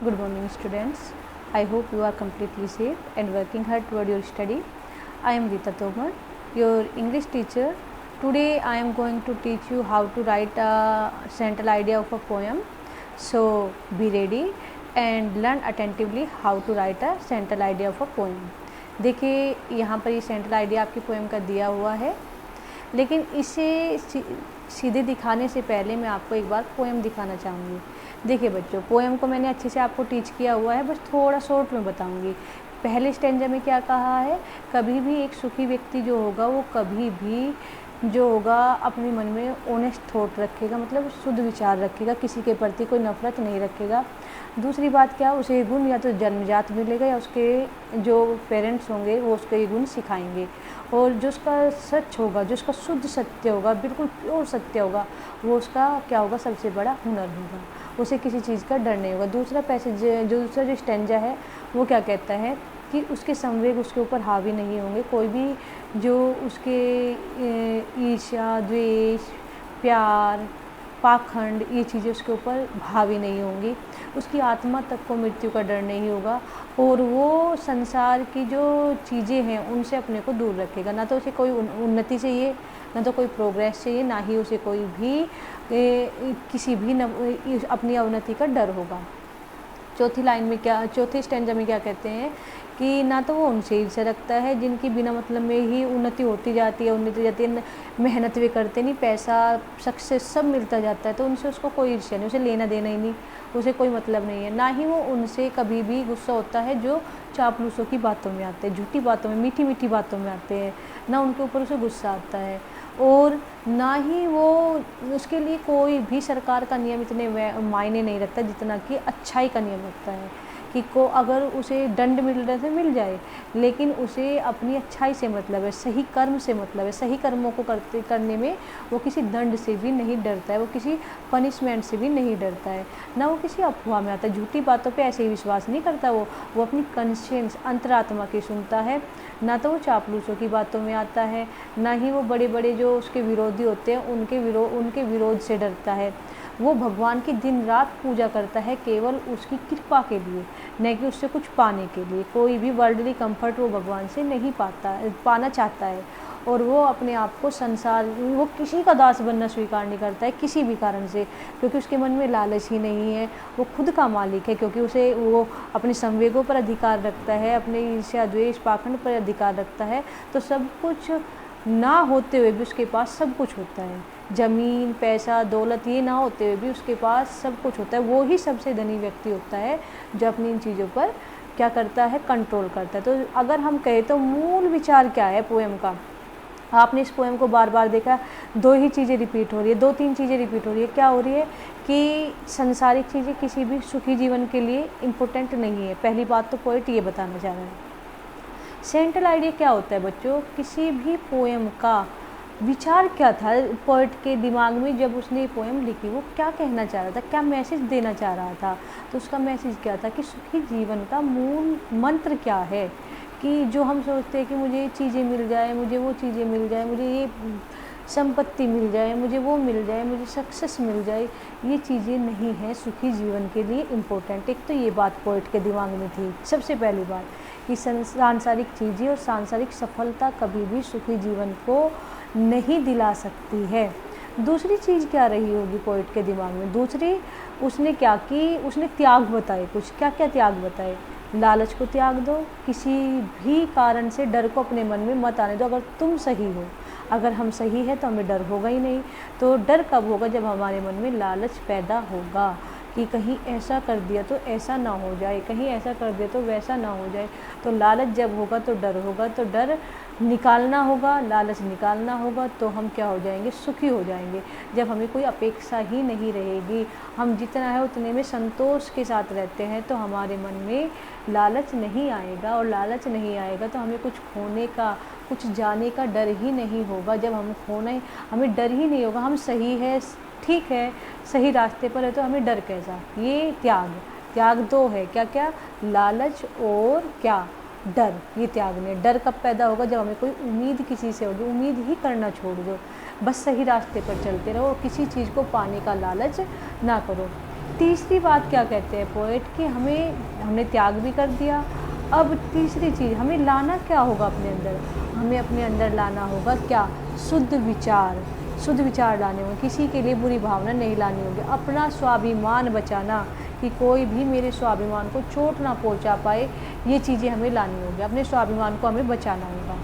Good morning, students. I hope you are completely safe and working hard toward your study. I am Rita Tomar, your English teacher. Today I am going to teach you how to write a central idea of a poem. So be ready and learn attentively how to write a central idea of a poem. देखिए यहाँ पर ये central idea आपकी poem का दिया हुआ है, लेकिन इसे सीधे दिखाने से पहले मैं आपको एक बार पोएम दिखाना चाहूँगी। देखिए बच्चों, पोएम को मैंने अच्छे से आपको टीच किया हुआ है, बस थोड़ा शॉर्ट में बताऊँगी। पहले स्टैंजा में क्या कहा है, कभी भी एक सुखी व्यक्ति जो होगा वो कभी भी जो होगा अपने मन में ऑनेस्ट थॉट रखेगा, मतलब शुद्ध विचार रखेगा, किसी के प्रति कोई नफरत नहीं रखेगा। दूसरी बात क्या, उसे ये गुण या तो जन्मजात मिलेगा या उसके जो पेरेंट्स होंगे वो उसको ये गुण सिखाएंगे। और जो उसका सच होगा, जो उसका शुद्ध सत्य होगा, बिल्कुल प्योर सत्य होगा, वो उसका क्या होगा, सबसे बड़ा हुनर होगा। उसे किसी चीज़ का डर नहीं होगा। दूसरा पैसेज, दूसरा जो स्टैंजा है वो क्या कहता है कि उसके संवेग उसके ऊपर हावी नहीं होंगे। कोई भी जो उसके ईर्ष्या, द्वेष, प्यार, पाखंड, ये चीज़ें उसके ऊपर हावी नहीं होंगी। उसकी आत्मा तक को मृत्यु का डर नहीं होगा और वो संसार की जो चीज़ें हैं उनसे अपने को दूर रखेगा। ना तो उसे कोई उन्नति चाहिए, ना तो कोई प्रोग्रेस चाहिए, ना ही उसे कोई भी किसी भी अपनी अवनति का डर होगा। चौथी लाइन में क्या, चौथे स्टैंजा में क्या कहते हैं कि ना तो वो उनसे ईर्ष्या रखता है जिनकी बिना मतलब में ही उन्नति होती जाती है, मेहनत भी करते नहीं, पैसा, सक्सेस सब मिलता जाता है, तो उनसे उसको कोई ईर्ष्या नहीं, उसे लेना देना ही नहीं, उसे कोई मतलब नहीं है। ना ही वो उनसे कभी भी गुस्सा होता है जो चापलूसों की बातों में आते हैं, झूठी बातों में, मीठी मीठी बातों में आते हैं, ना उनके ऊपर उसे गुस्सा आता है। और ना ही वो उसके लिए कोई भी सरकार का नियम इतने मायने नहीं रखता जितना कि अच्छाई का नियम रखता है कि को अगर उसे दंड मिल रहा है मिल जाए, लेकिन उसे अपनी अच्छाई से मतलब है, सही कर्म से मतलब है। सही कर्मों को करने में वो किसी दंड से भी नहीं डरता है, वो किसी पनिशमेंट से भी नहीं डरता है, ना वो किसी अफवाह में आता है, झूठी बातों पे ऐसे ही विश्वास नहीं करता। वो अपनी कंशियंस, अंतरात्मा की सुनता है, ना तो वो चापलूसों की बातों में आता है, ना ही वो बड़े बड़े जो उसके विरोधी होते हैं उनके विरोध से डरता है। वो भगवान की दिन रात पूजा करता है केवल उसकी कृपा के लिए, न कि उससे कुछ पाने के लिए। कोई भी वर्ल्डली कंफर्ट वो भगवान से नहीं पाना चाहता है। और वो अपने आप को वो किसी का दास बनना स्वीकार नहीं करता है किसी भी कारण से, क्योंकि उसके मन में लालच ही नहीं है। वो खुद का मालिक है, क्योंकि वो अपने संवेगों पर अधिकार रखता है, अपने ईर्ष्या, द्वेष, पाखंड पर अधिकार रखता है। तो सब कुछ ना होते हुए भी उसके पास सब कुछ होता है। ज़मीन, पैसा, दौलत, ये ना होते हुए भी उसके पास सब कुछ होता है। वो ही सबसे धनी व्यक्ति होता है जो अपनी इन चीज़ों पर क्या करता है, कंट्रोल करता है। तो अगर हम कहें तो मूल विचार क्या है पोएम का, आपने इस पोएम को बार बार देखा, दो ही चीज़ें रिपीट हो रही है, दो तीन चीज़ें रिपीट हो रही है। क्या हो रही है कि संसारिक चीज़ें किसी भी सुखी जीवन के लिए इम्पोर्टेंट नहीं है। पहली बात तो पोएट ये बताना चाह रहा है। सेंट्रल आइडिया क्या होता है बच्चों, किसी भी पोएम का विचार क्या था पोएट के दिमाग में जब उसने ये पोएम लिखी, वो क्या कहना चाह रहा था, क्या मैसेज देना चाह रहा था। तो उसका मैसेज क्या था कि सुखी जीवन का मूल मंत्र क्या है, कि जो हम सोचते हैं कि मुझे ये चीज़ें मिल जाए, मुझे वो चीज़ें मिल जाए, मुझे ये संपत्ति मिल जाए, मुझे वो मिल जाए, मुझे सक्सेस मिल जाए, ये चीज़ें नहीं हैं सुखी जीवन के लिए इम्पोर्टेंट। एक तो ये बात पोएट के दिमाग में थी सबसे पहली बात, कि सांसारिक चीज़ें और सांसारिक सफलता कभी भी सुखी जीवन को नहीं दिला सकती है। दूसरी चीज़ क्या रही होगी पोएट के दिमाग में, दूसरी उसने क्या की, उसने त्याग बताए कुछ। क्या क्या त्याग बताए, लालच को त्याग दो, किसी भी कारण से डर को अपने मन में मत आने दो। अगर तुम सही हो, अगर हम सही है तो हमें डर होगा ही नहीं। तो डर कब होगा, जब हमारे मन में लालच पैदा होगा कि कहीं ऐसा कर दिया तो ऐसा ना हो जाए, कहीं ऐसा कर दिया तो वैसा ना हो जाए। तो लालच जब होगा तो डर होगा, तो डर निकालना होगा, लालच निकालना होगा, तो हम क्या हो जाएंगे, सुखी हो जाएंगे। जब हमें कोई अपेक्षा ही नहीं रहेगी, हम जितना है उतने में संतोष के साथ रहते हैं, तो हमारे मन में लालच नहीं आएगा। और लालच नहीं आएगा तो हमें कुछ खोने का, कुछ जाने का डर ही नहीं होगा। जब हमें डर ही नहीं होगा, हम सही है, ठीक है, सही रास्ते पर है, तो हमें डर कैसा। ये त्याग दो है, क्या क्या, लालच और क्या, डर। ये त्यागने, डर कब पैदा होगा, जब हमें कोई उम्मीद किसी से होगी। उम्मीद ही करना छोड़ दो, बस सही रास्ते पर चलते रहो, किसी चीज़ को पाने का लालच ना करो। तीसरी बात क्या कहते हैं पोएट कि हमने त्याग भी कर दिया। अब तीसरी चीज़ हमें लाना क्या होगा अपने अंदर, हमें अपने अंदर लाना होगा क्या, शुद्ध विचार लाने होंगे। किसी के लिए बुरी भावना नहीं लानी होगी, अपना स्वाभिमान बचाना कि कोई भी मेरे स्वाभिमान को चोट ना पहुंचा पाए, ये चीज़ें हमें लानी होगी। अपने स्वाभिमान को हमें बचाना होगा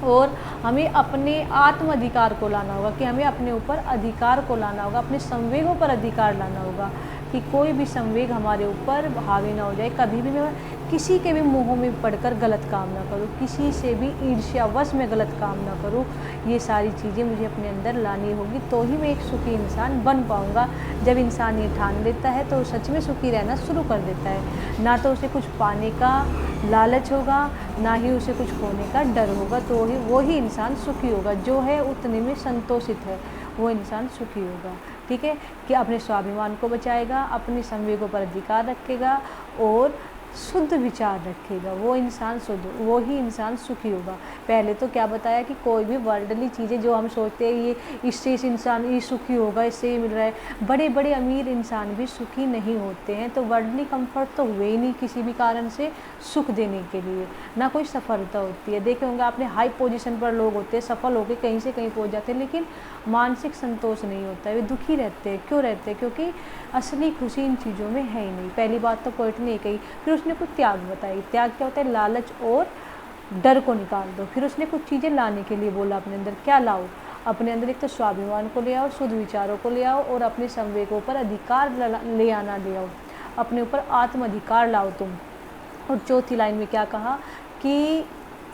और हमें अपने आत्म अधिकार को लाना होगा कि हमें अपने ऊपर अधिकार को लाना होगा, अपने संवेगों पर अधिकार लाना होगा कि कोई भी संवेग हमारे ऊपर हावी ना हो जाए। कभी भी मैं किसी के भी मुँहों में पड़कर गलत काम ना करूँ, किसी से भी ईर्ष्यावश में गलत काम ना करूँ। ये सारी चीज़ें मुझे अपने अंदर लानी होगी, तो ही मैं एक सुखी इंसान बन पाऊँगा। जब इंसान ये ठान लेता है तो सच में सुखी रहना शुरू कर देता है। ना तो उसे कुछ पाने का लालच होगा, ना ही उसे कुछ खोने का डर होगा, तो वो ही इंसान सुखी होगा। जो है उतने में संतोषित है, वो इंसान सुखी होगा। ठीक है, कि अपने स्वाभिमान को बचाएगा, अपने संवेगों पर अधिकार रखेगा और शुद्ध विचार रखेगा, वो इंसान शुद्ध, वो ही इंसान सुखी होगा। पहले तो क्या बताया कि कोई भी वर्ल्डली चीज़ें जो हम सोचते हैं ये इससे इस इंसान ये सुखी होगा, इससे ये मिल रहा है, बड़े बड़े अमीर इंसान भी सुखी नहीं होते हैं। तो वर्ल्डली कंफर्ट तो हुए ही नहीं किसी भी कारण से सुख देने के लिए, ना कोई सफलता होती है। देखे होंगे आपने, हाई पोजीशन पर लोग होते हैं, सफल होकर कहीं से कहीं पहुँच जाते हैं, लेकिन मानसिक संतोष नहीं होता है, वे दुखी रहते हैं। क्यों रहते हैं? क्योंकि असली खुशी इन चीज़ों में है ही नहीं। पहली बात तो पोएट ने कही। फिर उसने कुछ त्याग बताई। त्याग क्या होता है? लालच और डर को निकाल दो। फिर उसने कुछ चीज़ें लाने के लिए बोला अपने अंदर। क्या लाओ? अपने अंदर एक तो स्वाभिमान को ले आओ, शुद्ध विचारों को ले आओ और अपने संवेगों पर अधिकार ले आओ, अपने ऊपर आत्म अधिकार लाओ तुम। और चौथी लाइन में क्या कहा कि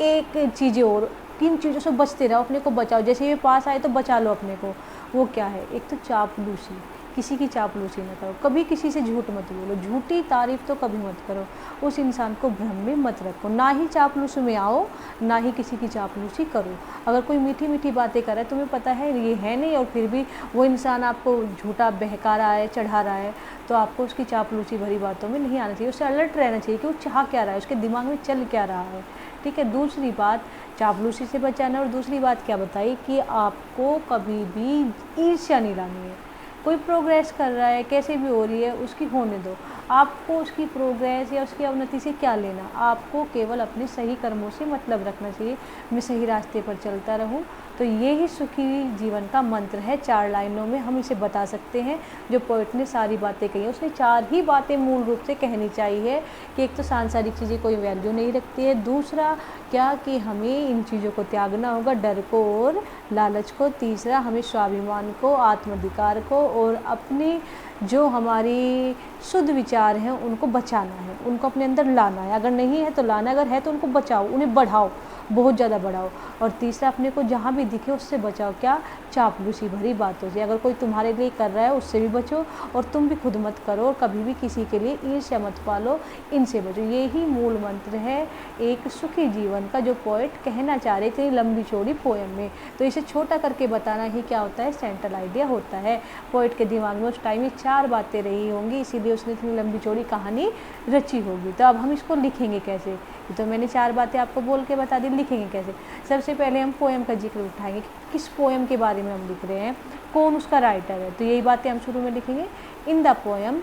एक चीज़ें और, 3 चीज़ों से बचते रहो, अपने को बचाओ। जैसे ये पास आए तो बचा लो अपने को। वो क्या है? एक तो चापलूसी, किसी की चापलूसी न करो, कभी किसी से झूठ मत बोलो, झूठी तारीफ तो कभी मत करो, उस इंसान को भ्रम में मत रखो। ना ही चापलूस में आओ, ना ही किसी की चापलूसी करो। अगर कोई मीठी मीठी बातें कर रहा है, तुम्हें पता है ये है नहीं, और फिर भी वो इंसान आपको झूठा बहका रहा है, चढ़ा रहा है, तो आपको उसकी चापलूसी भरी बातों में नहीं आना चाहिए। उससे अलर्ट रहना चाहिए कि वो चाह क्या रहा है, उसके दिमाग में चल क्या रहा है। ठीक है, दूसरी बात चापलूसी से बचाना। और दूसरी बात क्या बताई कि आपको कभी भी ईर्ष्या नहीं लानी है। कोई प्रोग्रेस कर रहा है, कैसे भी हो रही है, उसकी होने दो। आपको उसकी प्रोग्रेस या उसकी अवनति से क्या लेना? आपको केवल अपने सही कर्मों से मतलब रखना चाहिए। मैं सही रास्ते पर चलता रहूं, तो ये ही सुखी जीवन का मंत्र है। 4 लाइनों में हम इसे बता सकते हैं। जो पोएट ने सारी बातें कही, उसने 4 ही बातें मूल रूप से कहनी चाहिए कि एक तो सांसारिक चीज़ें कोई वैल्यू नहीं रखती है, दूसरा क्या कि हमें इन चीज़ों को त्यागना होगा, डर को और लालच को, तीसरा हमें स्वाभिमान को, आत्माधिकार को और अपनी जो हमारी शुद्ध विचार हैं उनको बचाना है, उनको अपने अंदर लाना है। अगर नहीं है तो लाना, अगर है तो उनको बचाओ, उन्हें बढ़ाओ, बहुत ज़्यादा बढ़ाओ। और तीसरा अपने को जहाँ भी दिखे उससे बचाओ। क्या? चापलूसी भरी बातों से। अगर कोई तुम्हारे लिए कर रहा है उससे भी बचो, और तुम भी खुद मत करो, और कभी भी किसी के लिए ईर्ष्या मत पालो, इनसे बचो। ये ही मूल मंत्र है एक सुखी जीवन का, जो पोएट कहना चाह रहे थे लंबी चौड़ी पोएम में। तो इसे छोटा करके बताना ही क्या होता है? सेंट्रल आइडिया होता है। पोएट के दिमाग में उस टाइम में 4 बातें रही होंगी, इसीलिए उसने इतनी लंबी चौड़ी कहानी रची होगी। तो अब हम इसको लिखेंगे कैसे? तो मैंने 4 बातें आपको बोल के बता दी, लिखेंगे कैसे? सबसे पहले हम पोएम का जिक्र उठाएंगे कि किस पोएम के बारे में हम लिख रहे हैं, कौन उसका राइटर है। तो यही बातें हम शुरू में लिखेंगे। इन द पोएम,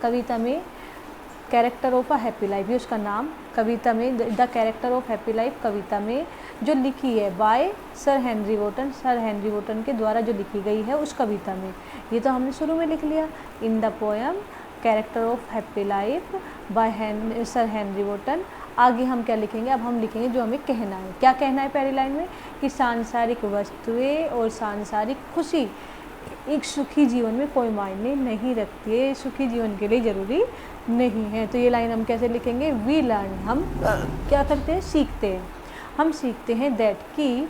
कविता में character of a happy life, ये उसका नाम। कविता में the character of happy life, कविता में जो लिखी है बाय सर हेनरी वोटन के द्वारा जो लिखी गई है उस कविता में। ये तो हमने शुरू में लिख लिया। In the poem character of happy life by sir Henry Wotton. आगे हम क्या लिखेंगे? अब हम लिखेंगे जो हमें कहना है। क्या कहना है पहली लाइन में? कि सांसारिक वस्तुएं और सांसारिक खुशी एक सुखी जीवन में कोई मायने नहीं रखती है, सुखी जीवन के लिए ज़रूरी नहीं है। तो ये लाइन हम कैसे लिखेंगे? वी लर्न, हम क्या करते हैं? सीखते हैं। हम सीखते हैं दैट कि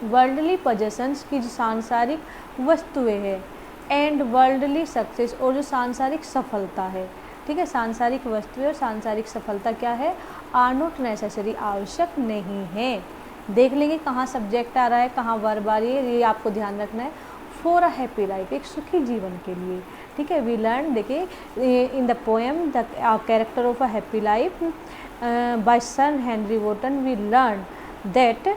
वर्ल्डली पजेशंस की जो सांसारिक वस्तुएं हैं, एंड वर्ल्डली सक्सेस, और जो सांसारिक सफलता है। ठीक है, सांसारिक वस्तुएं और सांसारिक सफलता क्या है? आर नॉट नेसेसरी, आवश्यक नहीं है। देख लेंगे कहाँ सब्जेक्ट आ रहा है, कहाँ वर्ब आ रही है, ये आपको ध्यान रखना है। फॉर अ हैप्पी लाइफ, एक सुखी जीवन के लिए। ठीक है, वी लर्न, देखिए in the poem the character of a happy life by sir Henry Wotton, we learn that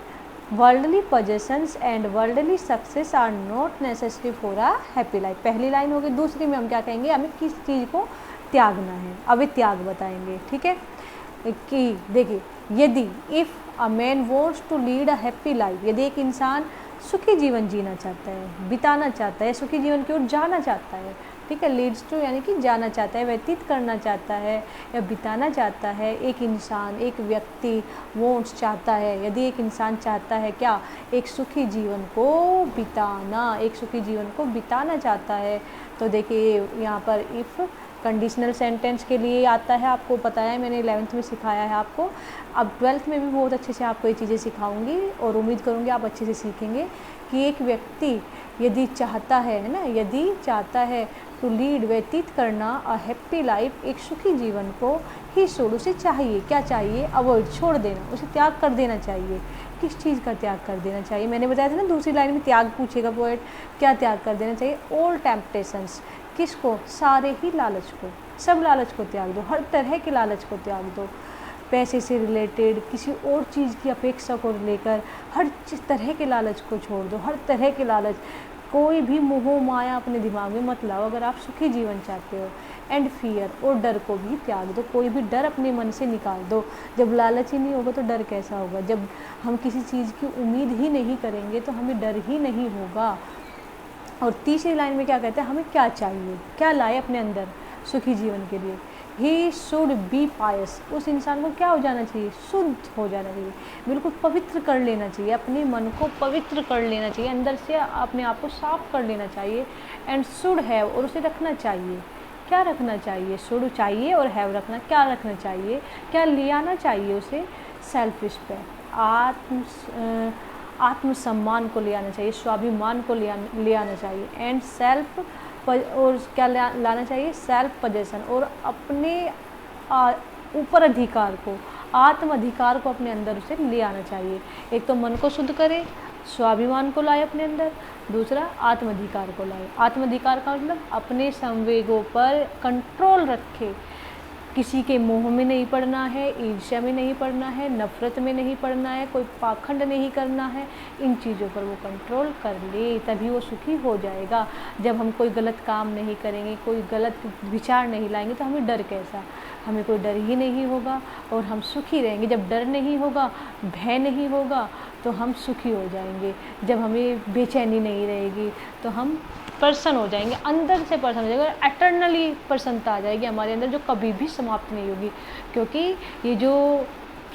worldly possessions and worldly success are not necessary for a happy life. पहली line होगी। दूसरी में हम क्या कहेंगे, हमें किस चीज़ को त्यागना है, अभी त्याग बताएंगे। ठीक है कि देखिए, यदि if a man wants to lead a happy life, यदि एक इंसान सुखी जीवन जीना चाहता है, बिताना चाहता है, सुखी जीवन की ओर जाना चाहता है, ठीक है, लीड्स टू यानी कि जाना चाहता है, व्यतीत करना चाहता है या बिताना चाहता है। एक इंसान, एक व्यक्ति वॉन्ट्स चाहता है, यदि एक इंसान चाहता है क्या, एक सुखी जीवन को बिताना, एक सुखी जीवन को बिताना चाहता है, तो देखिए यहाँ पर इफ़ कंडीशनल सेंटेंस के लिए आता है, आपको पता है, मैंने 11th में सिखाया है आपको। अब 12th में भी बहुत अच्छे से आपको ये चीज़ें सिखाऊंगी और उम्मीद करूँगी आप अच्छे से सीखेंगे कि एक व्यक्ति यदि चाहता है ना, यदि चाहता है टू लीड, व्यतीत करना अ हैप्पी लाइफ, एक सुखी जीवन को ही शुड, उसे चाहिए, क्या चाहिए, अवॉइड, छोड़ देना, उसे त्याग कर देना चाहिए। किस चीज़ का त्याग कर देना चाहिए, मैंने बताया था ना दूसरी लाइन में त्याग पूछेगा पोएट, क्या त्याग कर देना चाहिए, ऑल टेम्पटेशंस, किसको, सारे ही लालच को, सब लालच को त्याग दो, हर तरह के लालच को त्याग दो, पैसे से रिलेटेड, किसी और चीज़ की अपेक्षा को लेकर हर तरह के लालच को छोड़ दो, हर तरह के लालच, कोई भी मोह माया अपने दिमाग में मत लाओ अगर आप सुखी जीवन चाहते हो। एंड फियर, और डर को भी त्याग दो, कोई भी डर अपने मन से निकाल दो। जब लालच ही नहीं होगा तो डर कैसा होगा, जब हम किसी चीज़ की उम्मीद ही नहीं करेंगे तो हमें डर ही नहीं होगा। और तीसरी लाइन में क्या कहते हैं, हमें क्या चाहिए, क्या लाए अपने अंदर सुखी जीवन के लिए, ही शुड बी पायस, उस इंसान को क्या हो जाना चाहिए, शुद्ध हो जाना चाहिए, बिल्कुल पवित्र कर लेना चाहिए, अपने मन को पवित्र कर लेना चाहिए, अंदर से अपने आप को साफ कर लेना चाहिए। एंड शुड हैव, और उसे रखना चाहिए, क्या रखना चाहिए, शुड चाहिए और हैव रखना, क्या रखना चाहिए, क्या ले आना चाहिए उसे, सेल्फ रिस्पेक्ट, आत्मसम्मान को ले आना चाहिए, स्वाभिमान को ले आना चाहिए। एंड सेल्फ, और क्या लाना चाहिए, सेल्फ पोजेशन, और अपने ऊपर अधिकार को, आत्म अधिकार को अपने अंदर उसे ले आना चाहिए। एक तो मन को शुद्ध करे, स्वाभिमान को लाए अपने अंदर, दूसरा आत्म अधिकार को लाए। आत्म अधिकार का मतलब अपने संवेगों पर कंट्रोल रखे, किसी के मोह में नहीं पड़ना है, ईर्ष्या में नहीं पड़ना है, नफ़रत में नहीं पड़ना है, कोई पाखंड नहीं करना है, इन चीज़ों पर वो कंट्रोल कर ले, तभी वो सुखी हो जाएगा। जब हम कोई गलत काम नहीं करेंगे, कोई गलत विचार नहीं लाएंगे तो हमें डर कैसा, हमें कोई डर ही नहीं होगा और हम सुखी रहेंगे। जब डर नहीं होगा, भय नहीं होगा तो हम सुखी हो जाएंगे। जब हमें बेचैनी नहीं रहेगी तो हम पर्सन हो जाएंगे, अंदर से पर्सन हो जाएगा, एटर्नली प्रसन्नता आ जाएगी हमारे अंदर, जो कभी भी समाप्त नहीं होगी। क्योंकि ये जो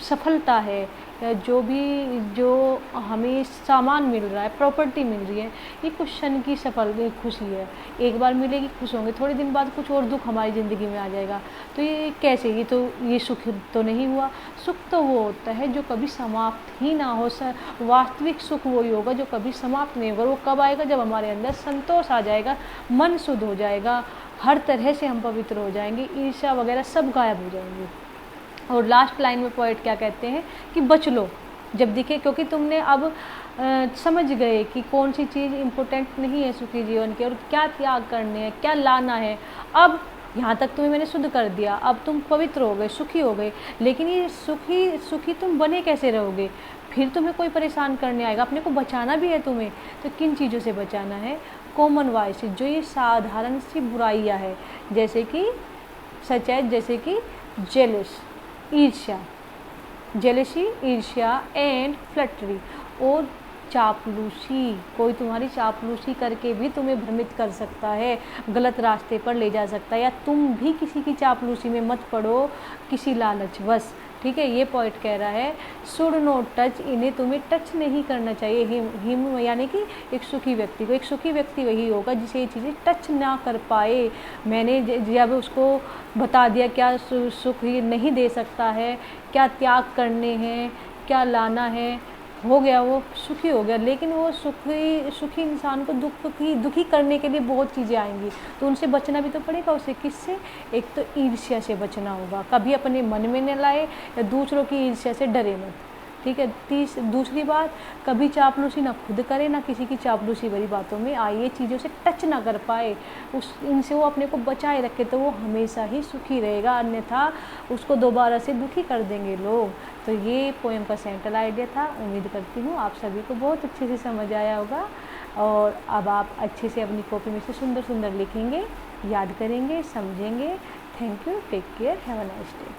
सफलता है या जो हमें सामान मिल रहा है, प्रॉपर्टी मिल रही है, ये कुछ क्षण की खुशी है, एक बार मिलेगी, खुश होंगे, थोड़े दिन बाद कुछ और दुख हमारी ज़िंदगी में आ जाएगा। तो ये कैसे, ये सुख तो नहीं हुआ। सुख तो वो होता है जो कभी समाप्त ही ना हो, वास्तविक सुख वही होगा जो कभी समाप्त नहीं होगा। वो कब आएगा, जब हमारे अंदर संतोष आ जाएगा, मन शुद्ध हो जाएगा, हर तरह से हम पवित्र हो जाएंगे, ईर्ष्या वगैरह सब गायब हो जाएंगे। और लास्ट लाइन में पोएट क्या कहते हैं कि बच लो जब दिखे, क्योंकि तुमने अब समझ गए कि कौन सी चीज़ इम्पोर्टेंट नहीं है सुखी जीवन की और क्या त्याग करने हैं, क्या लाना है। अब यहाँ तक तुम्हें मैंने शुद्ध कर दिया, अब तुम पवित्र हो गए, सुखी हो गए। लेकिन ये सुखी तुम बने कैसे रहोगे, फिर तुम्हें कोई परेशान करने आएगा, अपने को बचाना भी है तुम्हें। तो किन चीज़ों से बचाना है, कॉमन वाइस, जो ये साधारण सी बुराइयाँ है, जैसे कि सचेत, जैसे कि जेलस, ईर्ष्या, जेलसी, ईर्ष्या, एंड फ्लटरी, और चापलूसी। कोई तुम्हारी चापलूसी करके भी तुम्हें भ्रमित कर सकता है, गलत रास्ते पर ले जा सकता है, या तुम भी किसी की चापलूसी में मत पड़ो किसी लालचवश। ठीक है, ये पॉइंट कह रहा है शुड नॉट टच, इन्हें तुम्हें टच नहीं करना चाहिए। हिम यानी कि एक सुखी व्यक्ति को, एक सुखी व्यक्ति वही होगा जिसे ये चीज़ें टच ना कर पाए। मैंने जब उसको बता दिया क्या सुख नहीं दे सकता है, क्या त्याग करने हैं, क्या लाना है, हो गया, वो सुखी हो गया। लेकिन वो सुखी इंसान को दुखी करने के लिए बहुत चीज़ें आएंगी, तो उनसे बचना भी तो पड़ेगा उसे। किससे, एक तो ईर्ष्या से बचना होगा, कभी अपने मन में न लाए, या दूसरों की ईर्ष्या से डरे मत। ठीक है। दूसरी बात, कभी चापलूसी ना खुद करे ना किसी की चापलूसी भरी बातों में आए, ये चीज़ों से टच ना कर पाए, इनसे वो अपने को बचाए रखे तो वो हमेशा ही सुखी रहेगा, अन्यथा उसको दोबारा से दुखी कर देंगे लोग। तो ये पोएम का सेंट्रल आइडिया था। उम्मीद करती हूँ आप सभी को बहुत अच्छे से समझ आया होगा और अब आप अच्छे से अपनी कॉपी में से सुंदर सुंदर लिखेंगे, याद करेंगे, समझेंगे। Thank you, take care, have a nice day.